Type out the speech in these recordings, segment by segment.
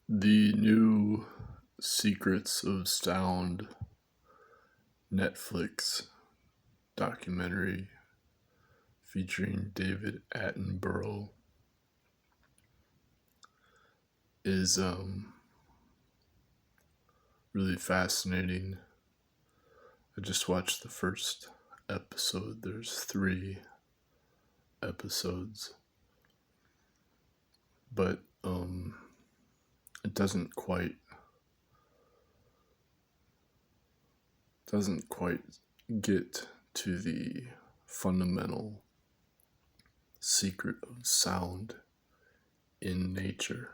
The new Secrets of Sound Netflix documentary featuring David Attenborough is really fascinating. I just watched the first episode. There's 3 episodes, but it doesn't quite get to the fundamental secret of sound in nature.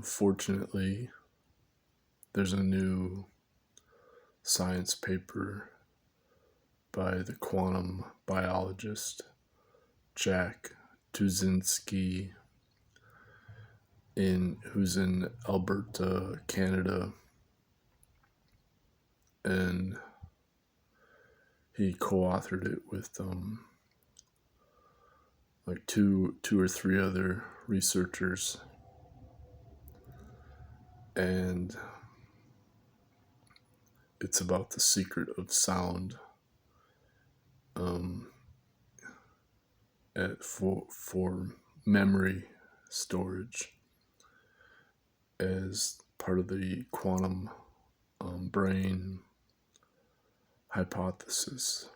Fortunately, there's a new science paper by the quantum biologist Jack Tuszinski, who's in Alberta, Canada, and he co-authored it with like two or three other researchers, and it's about the secret of sound for memory storage as part of the quantum brain hypothesis.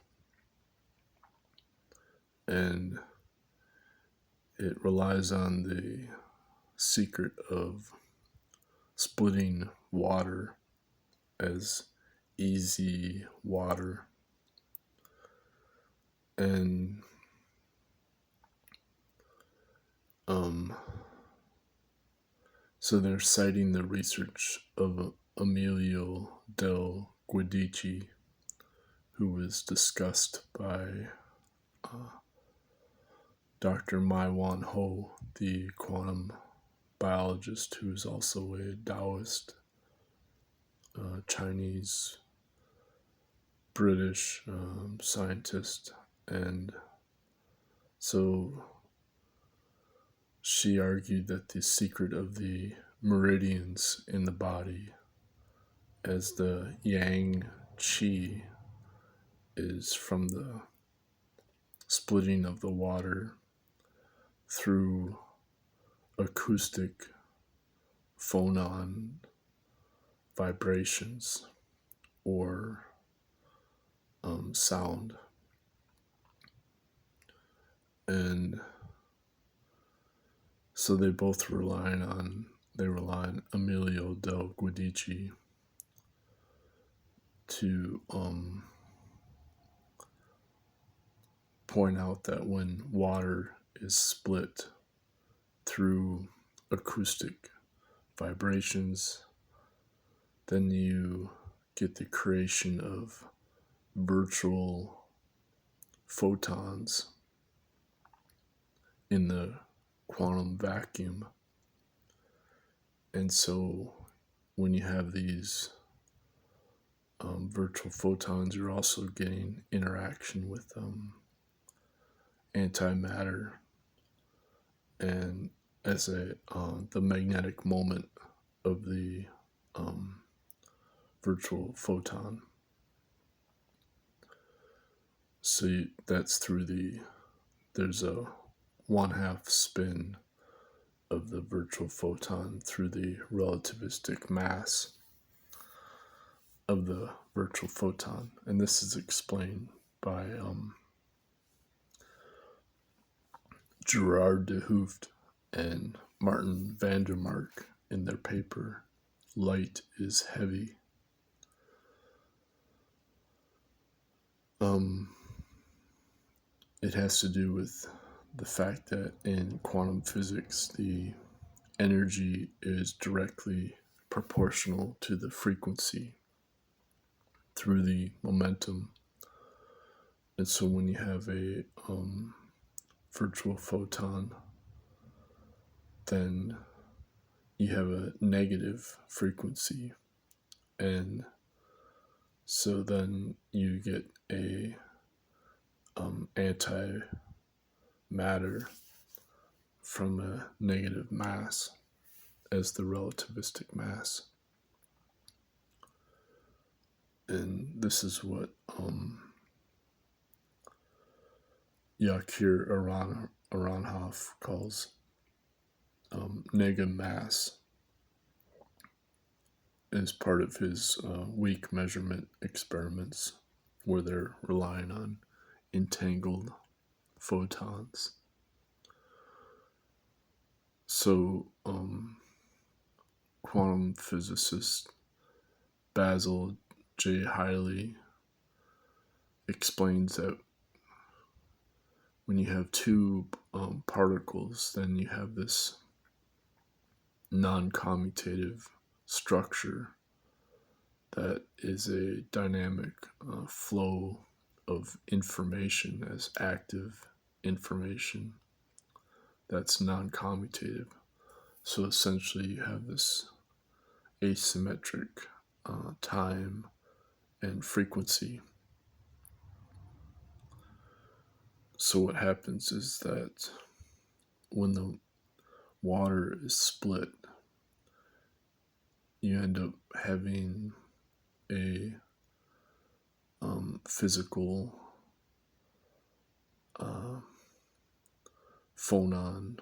And it relies on the secret of splitting water as easy water. And so they're citing the research of Emilio del Guidici, who was discussed by Dr. Maiwan Ho, the quantum biologist, who is also a Taoist, Chinese, British scientist. And so she argued that the secret of the meridians in the body, as the yang qi, is from the splitting of the water through acoustic phonon vibrations or sound. And so they both rely on Emilio del Guidici to point out that when water is split through acoustic vibrations, then you get the creation of virtual photons in the quantum vacuum. And so when you have these virtual photons, you're also getting interaction with antimatter, and as the magnetic moment of the virtual photon. So that's there's a 1/2 spin of the virtual photon through the relativistic mass of the virtual photon. And this is explained by Gerard de Hooft and Martin van der Mark in their paper, Light is Heavy. It has to do with the fact that in quantum physics, the energy is directly proportional to the frequency through the momentum. And so when you have a virtual photon, then you have a negative frequency. And so then you get a antimatter from a negative mass as the relativistic mass. And this is what Yakir Aronhoff calls nega mass, as part of his weak measurement experiments, where they're relying on entangled photons. So, quantum physicist Basil J. Hiley explains that when you have two particles, then you have this non-commutative structure that is a dynamic flow of information as active information that's non-commutative. So essentially you have this asymmetric time and frequency. So what happens is that when the water is split, you end up having a physical phonon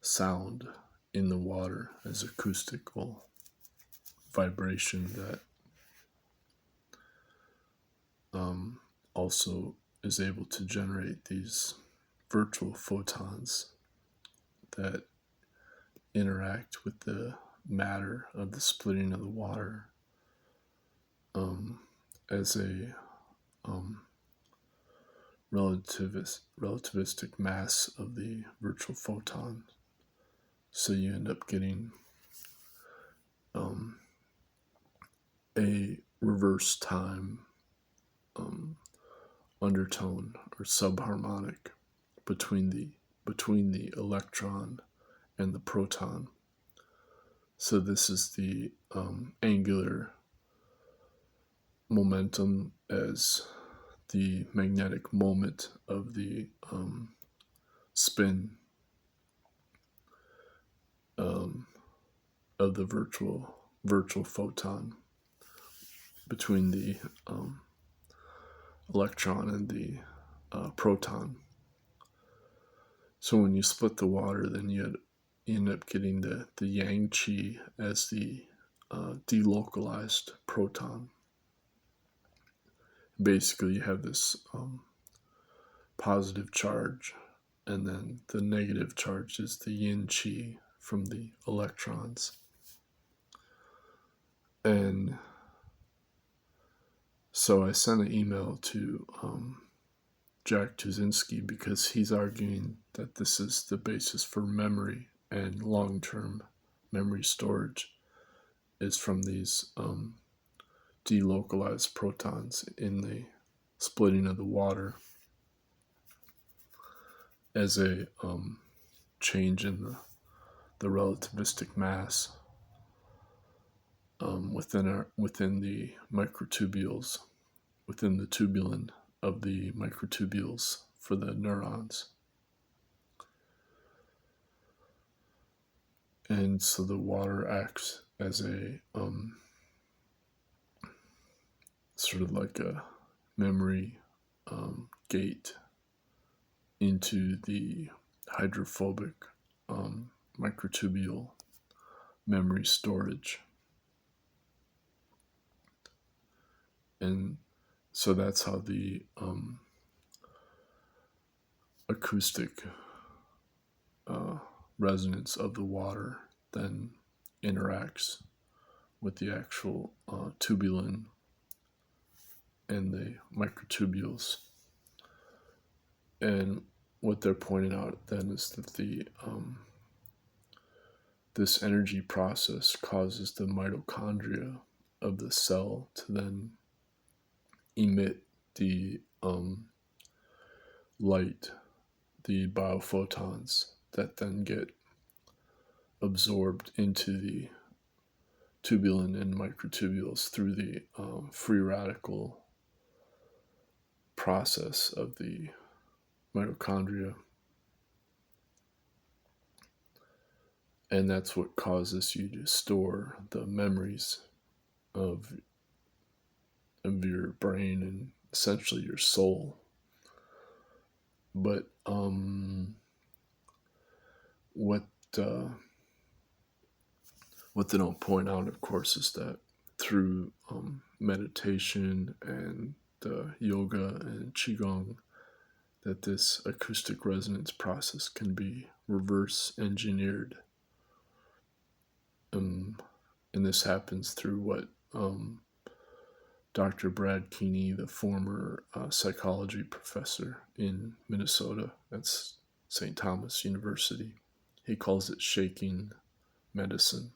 sound in the water as acoustical vibration that also is able to generate these virtual photons that interact with the matter of the splitting of the water as a relativistic mass of the virtual photon. So you end up getting a reverse time undertone or subharmonic between the electron and the proton. So this is the angular momentum as the magnetic moment of the spin of the virtual photon between the electron and the proton. So when you split the water, then you end up getting the yang qi as the delocalized proton. Basically, you have this positive charge, and then the negative charge is the yin qi from the electrons. And so I sent an email to Jack Tuszinski because he's arguing that this is the basis for memory, and long-term memory storage is from these delocalized protons in the splitting of the water as a change in the relativistic mass within the microtubules, within the tubulin of the microtubules for the neurons. And so the water acts as a sort of like a memory gate into the hydrophobic microtubule memory storage. And so that's how the acoustic resonance of the water then interacts with the actual tubulin and the microtubules. And what they're pointing out then is that the this energy process causes the mitochondria of the cell to then emit the light, the biophotons that then get absorbed into the tubulin and microtubules through the free radical process of the mitochondria. And that's what causes you to store the memories of your brain and essentially your soul. But what uh, what they don't point out, of course, is that through meditation and yoga and qigong, that this acoustic resonance process can be reverse engineered. And this happens through what Dr. Brad Keeney, the former psychology professor in Minnesota, that's St. Thomas University, he calls it shaking medicine.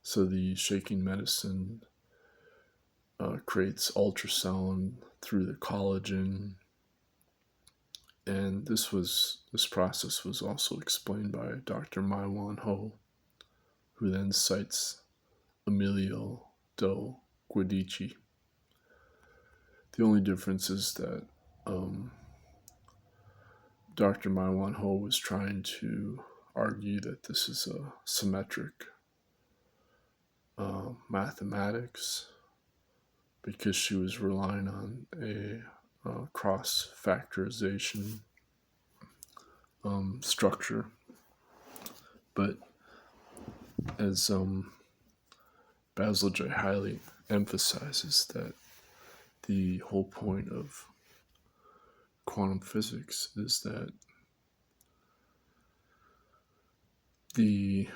So the shaking medicine creates ultrasound through the collagen, and this process was also explained by Dr. Maiwan Ho, who then cites Emilio del Guidici. The only difference is that Dr. Maiwan Ho was trying to argue that this is a symmetric mathematics, because she was relying on a cross factorization structure. But as Basil J. Hiley emphasizes, that the whole point of quantum physics is that the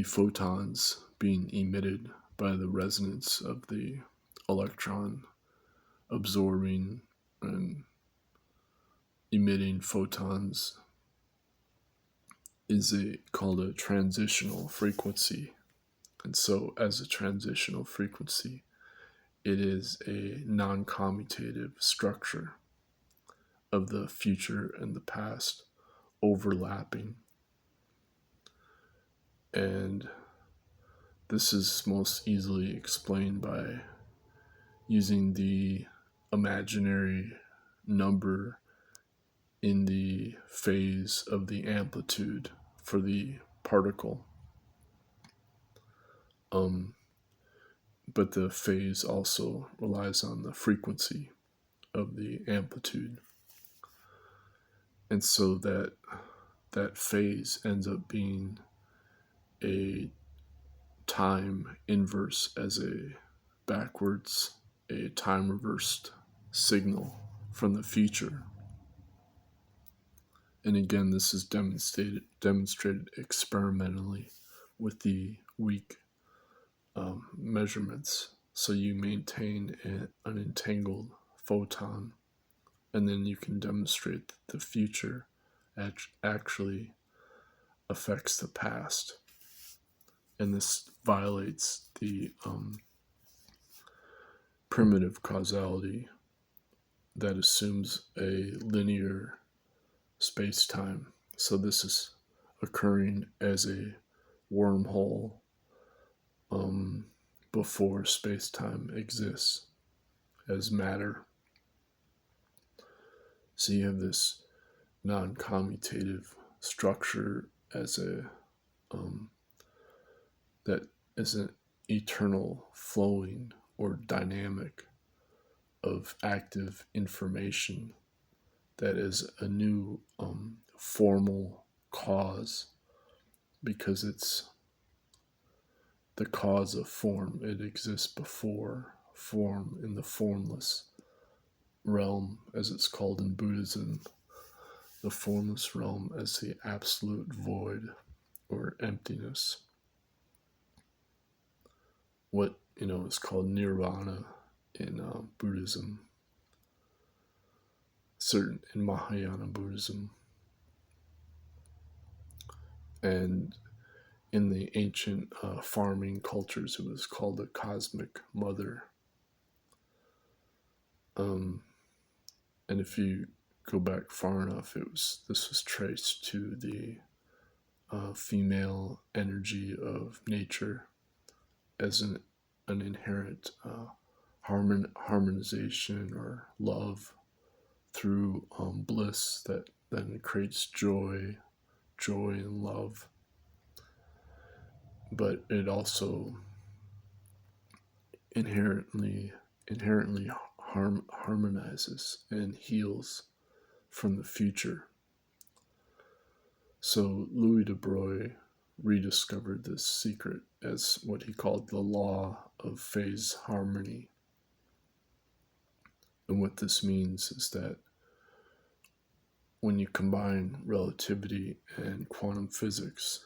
photons being emitted by the resonance of the electron absorbing and emitting photons is called a transitional frequency. And so as a transitional frequency, it is a non-commutative structure of the future and the past overlapping. And this is most easily explained by using the imaginary number in the phase of the amplitude for the particle. But the phase also relies on the frequency of the amplitude. And so that phase ends up being a time inverse as a time reversed signal from the future. And again, this is demonstrated experimentally with the weak measurements. So you maintain an entangled photon, and then you can demonstrate that the future actually affects the past. And this violates the primitive causality that assumes a linear space-time. So this is occurring as a wormhole before space-time exists as matter. So you have this non-commutative structure as that is an eternal flowing or dynamic of active information that is a new formal cause, because it's the cause of form. It exists before form in the formless realm, as it's called in Buddhism, the formless realm as the absolute void or emptiness. What is called nirvana in Buddhism, certain in Mahayana Buddhism, and in the ancient farming cultures, it was called the cosmic mother. And if you go back far enough, this was traced to the female energy of nature as an inherent harmonization or love through bliss that then creates joy and love, but it also inherently harmonizes and heals from the future. So Louis de Broglie rediscovered this secret as what he called the law of phase harmony. And what this means is that when you combine relativity and quantum physics,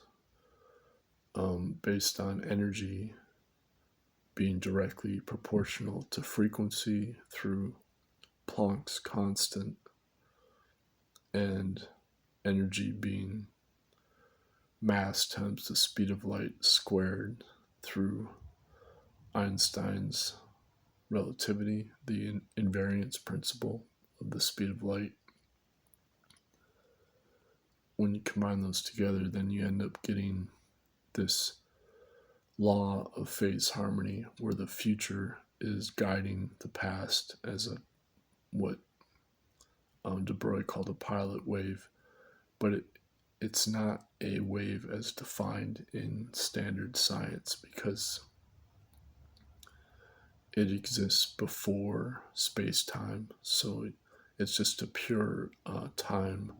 based on energy being directly proportional to frequency through Planck's constant, and energy being mass times the speed of light squared through Einstein's relativity, the invariance principle of the speed of light. When you combine those together, then you end up getting this law of phase harmony, where the future is guiding the past as what de Broglie called a pilot wave, but it's not a wave as defined in standard science, because it exists before space-time, so it's just a pure time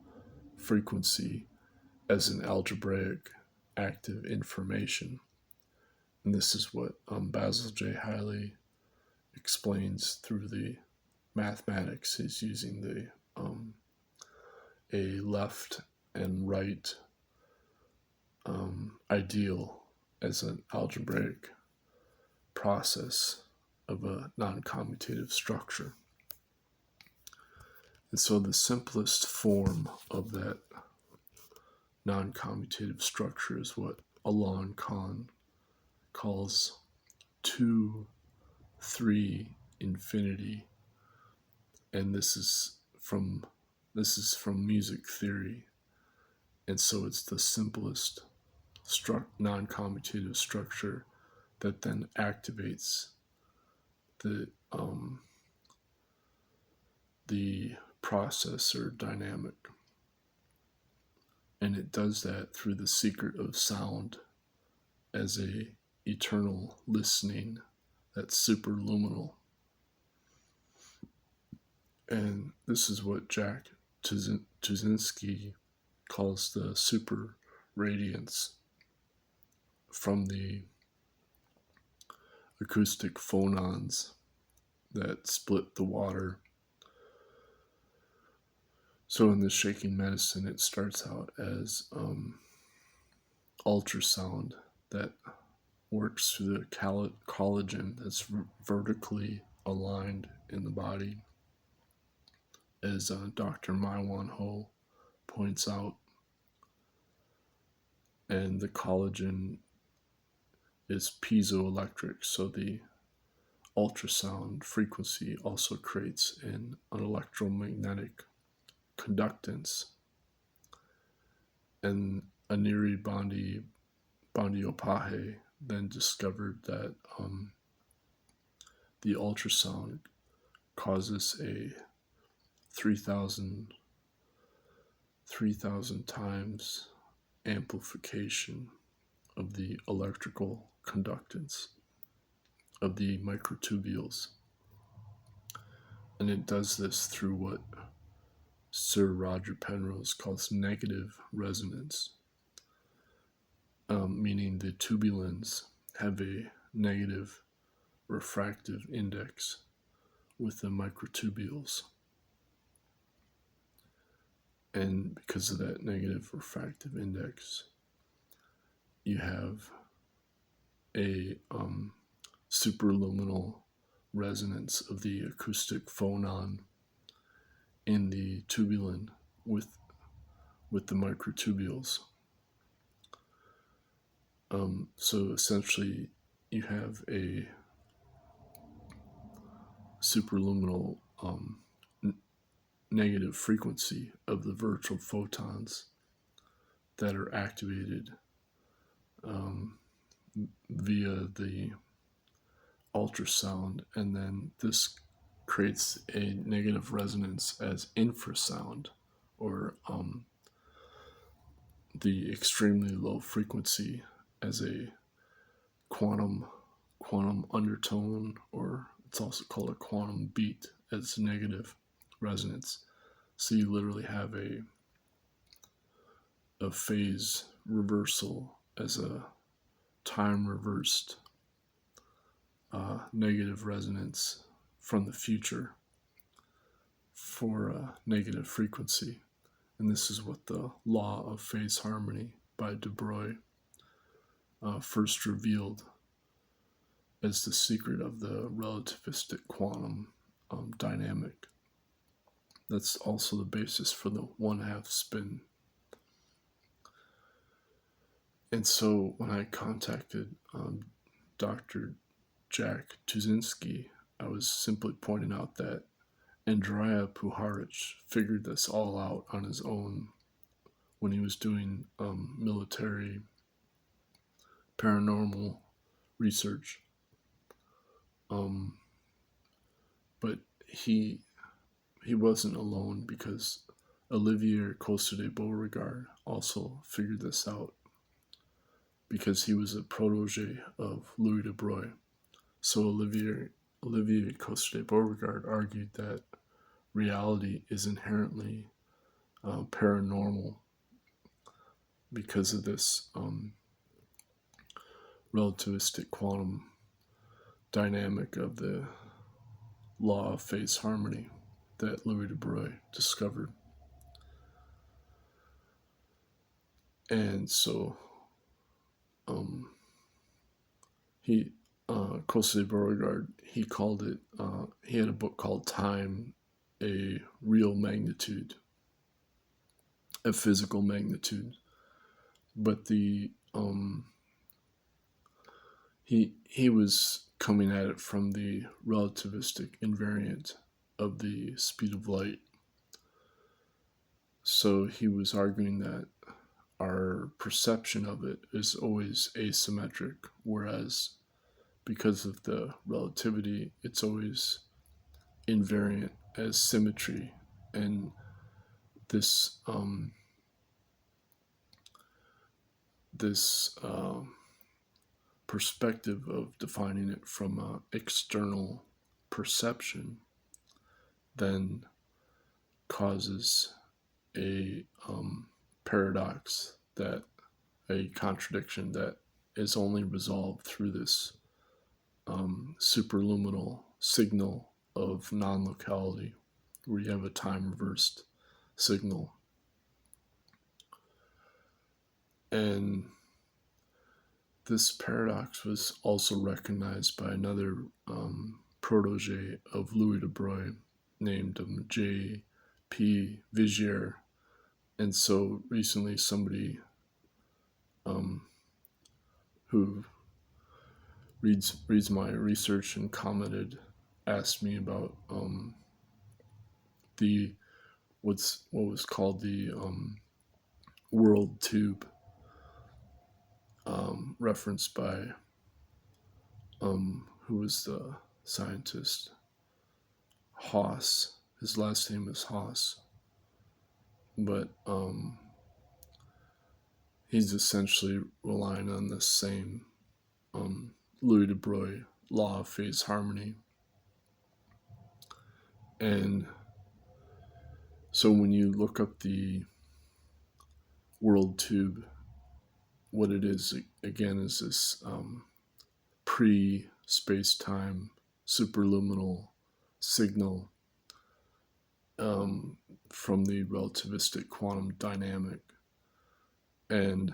frequency as an algebraic active information. And this is what Basil J. Hiley explains through the mathematics. He's using a left and right ideal as an algebraic process of a non-commutative structure. And so the simplest form of that non-commutative structure is what Alain Kahn calls 2-3 infinity, and this is from music theory, and so it's the simplest non-commutative structure that then activates the processor dynamic, and it does that through the secret of sound as a eternal listening that's superluminal. And this is what Jack Tuszinski calls the super radiance from the acoustic phonons that split the water. So in the shaking medicine, it starts out as ultrasound that works through the collagen that's vertically aligned in the body, as Dr. Maiwan Ho points out. And the collagen is piezoelectric, so the ultrasound frequency also creates an electromagnetic conductance. And Aniri Bandiopahe then discovered that the ultrasound causes a 3,000 times amplification of the electrical conductance of the microtubules. And it does this through what Sir Roger Penrose calls negative resonance, meaning the tubulins have a negative refractive index with the microtubules. And because of that negative refractive index, you have a superluminal resonance of the acoustic phonon in the tubulin with the microtubules. So essentially, you have a superluminal negative frequency of the virtual photons that are activated via the ultrasound, and then this creates a negative resonance as infrasound or the extremely low frequency as a quantum undertone, or it's also called a quantum beat as negative resonance. So you literally have a phase reversal as a time reversed negative resonance from the future for a negative frequency. And this is what the law of phase harmony by de Broglie first revealed as the secret of the relativistic quantum dynamic. That's also the basis for the 1/2 spin. And so when I contacted Dr. Jack Tuszinski, I was simply pointing out that Andrija Puharich figured this all out on his own when he was doing military paranormal research. But he wasn't alone, because Olivier Coster-de-Beauregard also figured this out, because he was a protege of Louis de Broglie. So Olivier Coster-de-Beauregard argued that reality is inherently paranormal because of this relativistic quantum dynamic of the law of phase harmony that Louis de Broglie discovered. And so Coster-de-Beauregard, he called it, he had a book called Time, a Real Magnitude, a Physical Magnitude. But he was coming at it from the relativistic invariant of the speed of light. So he was arguing that our perception of it is always asymmetric, whereas because of the relativity, it's always invariant as symmetry. And this perspective of defining it from external perception then causes a paradox, that a contradiction that is only resolved through this superluminal signal of non-locality, where you have a time reversed signal. And this paradox was also recognized by another protege of Louis de Broglie named J.P. Vigier. And so recently somebody who reads my research and commented asked me about what was called the world tube, referenced by who was the scientist? Haas. His last name is Haas. But he's essentially relying on the same Louis de Broglie law of phase harmony. And so when you look up the world tube, what it is, again, is this pre-space-time superluminal signal from the relativistic quantum dynamic. And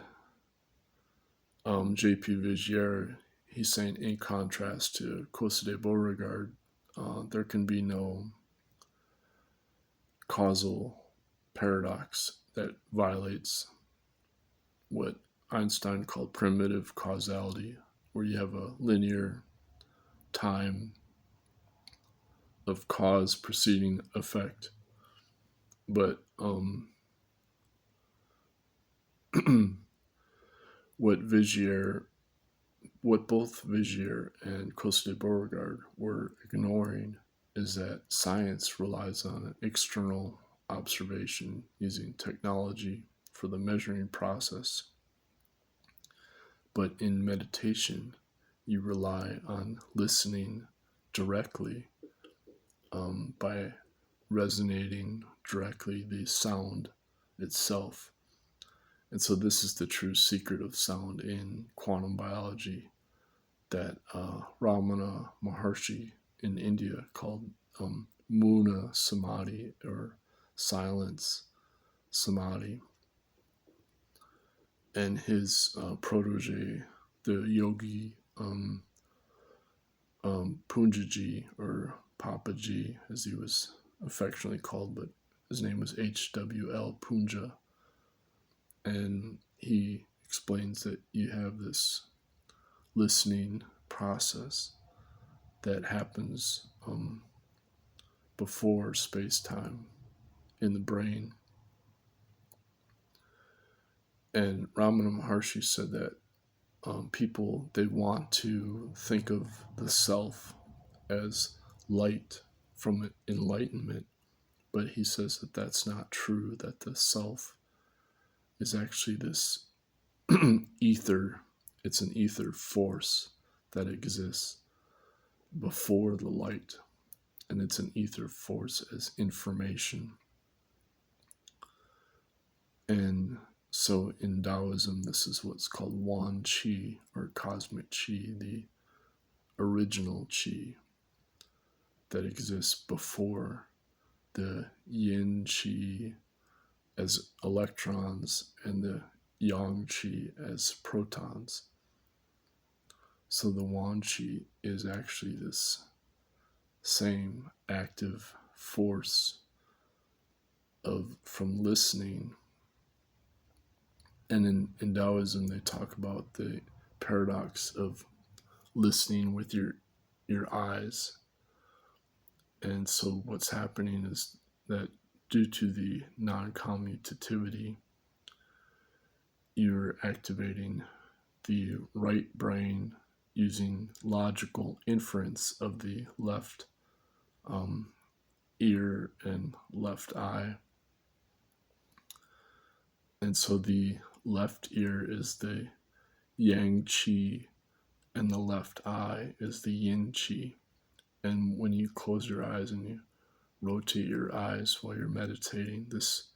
J.P. Vigier, he's saying, in contrast to Coster-de-Beauregard, there can be no causal paradox that violates what Einstein called primitive causality, where you have a linear time of cause preceding effect. But what both Vigier and Coster-de-Beauregard were ignoring is that science relies on external observation using technology for the measuring process. But in meditation, you rely on listening directly by resonating directly the sound itself. And so this is the true secret of sound in quantum biology that Ramana Maharshi in India called Muna Samadhi, or silence Samadhi. And his protege, the yogi Punjaji, or Papaji as he was affectionately called, but his name was H.W.L. Punja. And he explains that you have this listening process that happens before space-time in the brain. And Ramana Maharshi said that people, they want to think of the self as light from enlightenment, but he says that that's not true, that the self is actually this ether. It's an ether force that exists before the light, and it's an ether force as information. And so in Taoism, this is what's called Wan Qi, or cosmic Qi, the original Qi that exists before the Yin Qi as electrons and the Yang Qi as protons. So the Wan Qi is actually this same active force from listening. And in Taoism, they talk about the paradox of listening with your eyes. And so what's happening is that due to the non-commutativity, you're activating the right brain using logical inference of the left ear and left eye. And so the left ear is the Yang Qi, and the left eye is the Yin Qi. And when you close your eyes and you rotate your eyes while you're meditating, this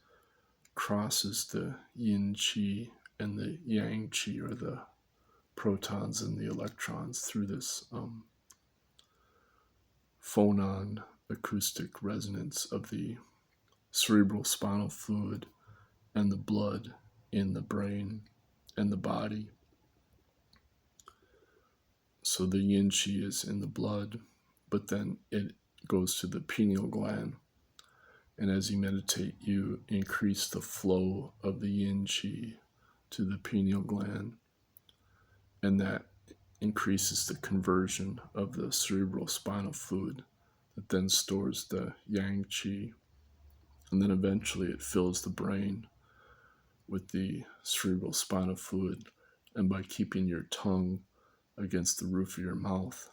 crosses the Yin Qi and the Yang Qi, or the protons and the electrons, through this phonon acoustic resonance of the cerebral spinal fluid and the blood in the brain and the body. So the Yin Qi is in the blood, but then it goes to the pineal gland. And as you meditate, you increase the flow of the Yin Qi to the pineal gland, and that increases the conversion of the cerebral spinal fluid that then stores the Yang Qi, and then eventually it fills the brain with the cerebral spinal fluid. And by keeping your tongue against the roof of your mouth,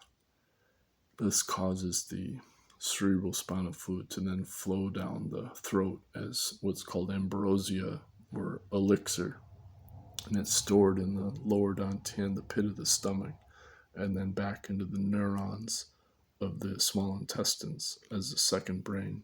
this causes the cerebral spinal fluid to then flow down the throat as what's called ambrosia, or elixir. And it's stored in the lower dantian, the pit of the stomach, and then back into the neurons of the small intestines as the second brain.